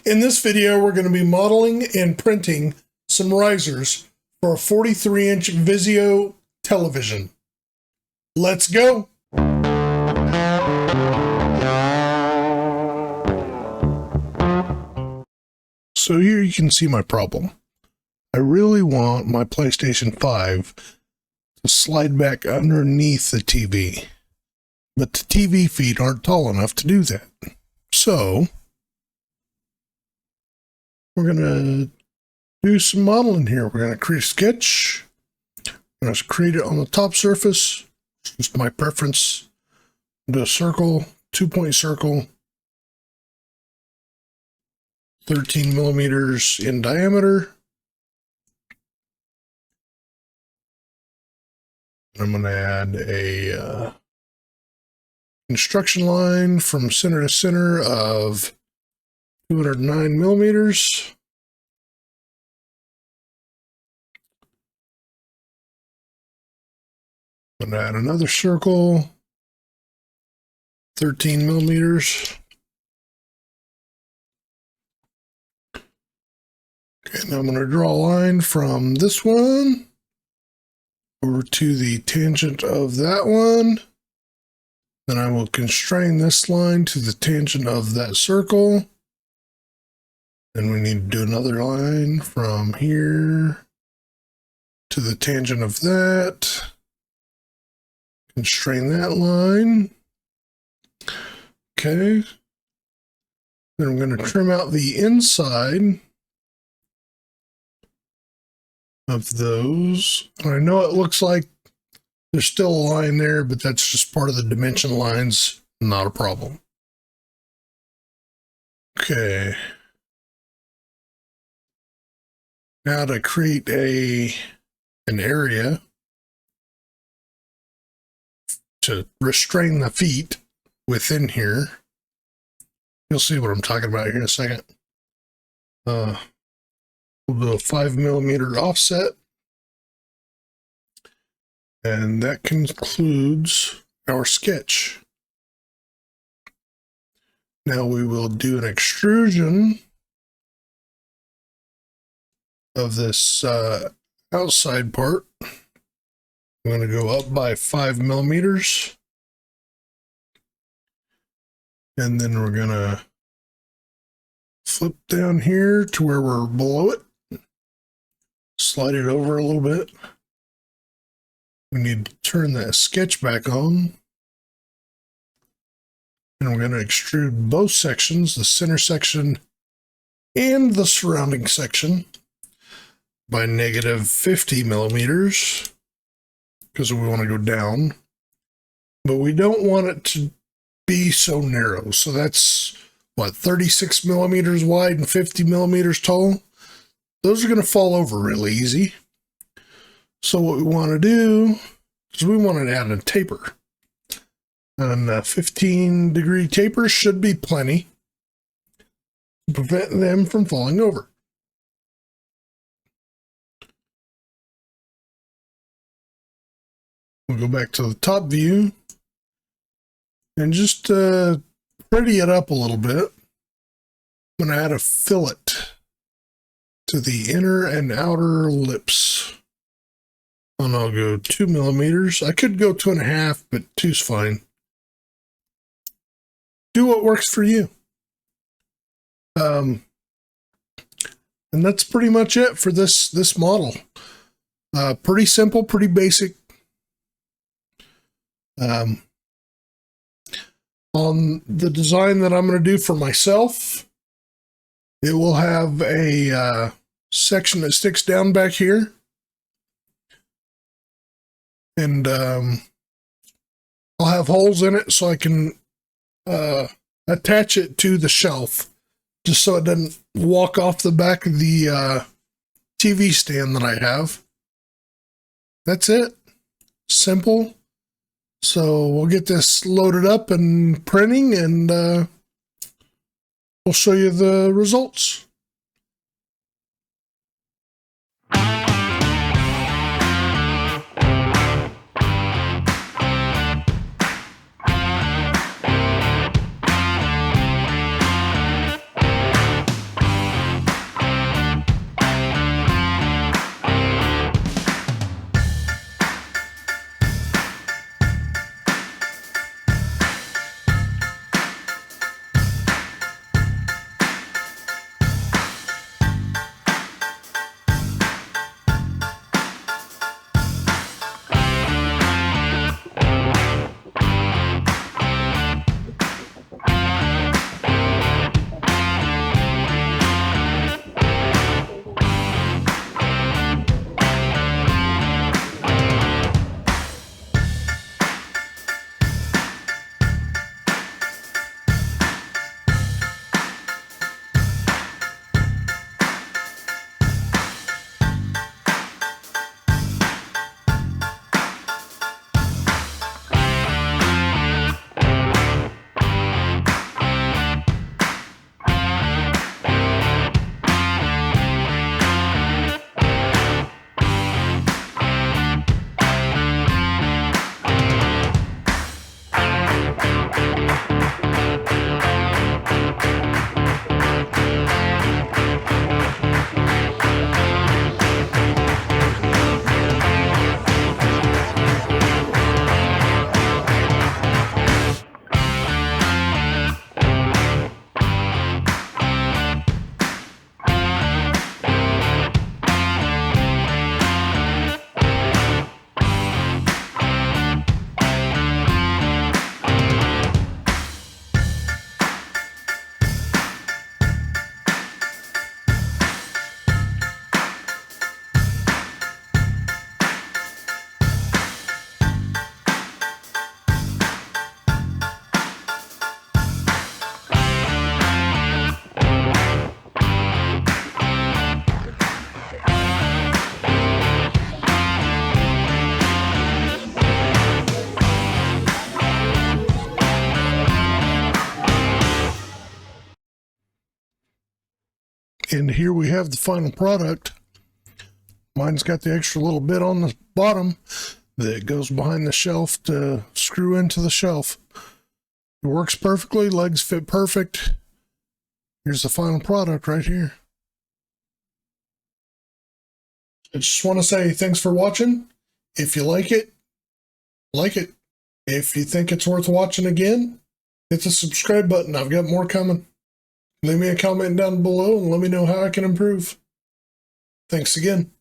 In this video, we're going to be modeling and printing some risers for a 43-inch Vizio television. Let's go! So here you can see my problem. I really want my PlayStation 5 to slide back underneath the TV, but the TV feet aren't tall enough to do that. So we're going to do some modeling here. We're going to create a sketch. I'm going to create it on the top surface. It's just my preference. Do a circle, 2-point circle, 13 millimeters in diameter. I'm going to add a construction line from center to center of 209 millimeters. I'm going to add another circle, 13 millimeters. Okay, now I'm going to draw a line from this one over to the tangent of that one. Then I will constrain this line to the tangent of that circle. Then we need to do another line from here to the tangent of that. Constrain that line. Okay. Then I'm going to trim out the inside of those. I know it looks like there's still a line there, but that's just part of the dimension lines. Not a problem. Okay. Now to create an area to restrain the feet within here. You'll see what I'm talking about here in a second. We'll do a 5 millimeter offset. And that concludes our sketch. Now we will do an extrusion of this outside part. I'm going to go up by 5 millimeters. And then we're going to flip down here to where we're below it. Slide it over a little bit. We need to turn that sketch back on. And we're going to extrude both sections, the center section and the surrounding section, by negative 50 millimeters. Because we want to go down. But we don't want it to be so narrow. So that's, what, 36 millimeters wide and 50 millimeters tall? Those are going to fall over really easy. So what we want to do is we want to add a taper. And a 15-degree taper should be plenty to prevent them from falling over. We'll go back to the top view and just pretty it up a little bit. I'm going to add a fillet to the inner and outer lips. And I'll go 2 millimeters. I could go 2.5, but 2's fine. Do what works for you. And that's pretty much it for this model. Pretty simple, pretty basic. On the design that I'm going to do for myself, it will have a section that sticks down back here. And I'll have holes in it so I can attach it to the shelf, just so it doesn't walk off the back of the TV stand that I have. That's it. Simple. So we'll get this loaded up and printing, and we'll show you the results. And here we have the final product. Mine's got the extra little bit on the bottom that goes behind the shelf to screw into the shelf. It works perfectly, legs fit perfect. Here's the final product right here. I just want to say thanks for watching. If you like it, like it. If you think it's worth watching again, hit the subscribe button. I've got more coming. Leave me a comment down below and let me know how I can improve. Thanks again.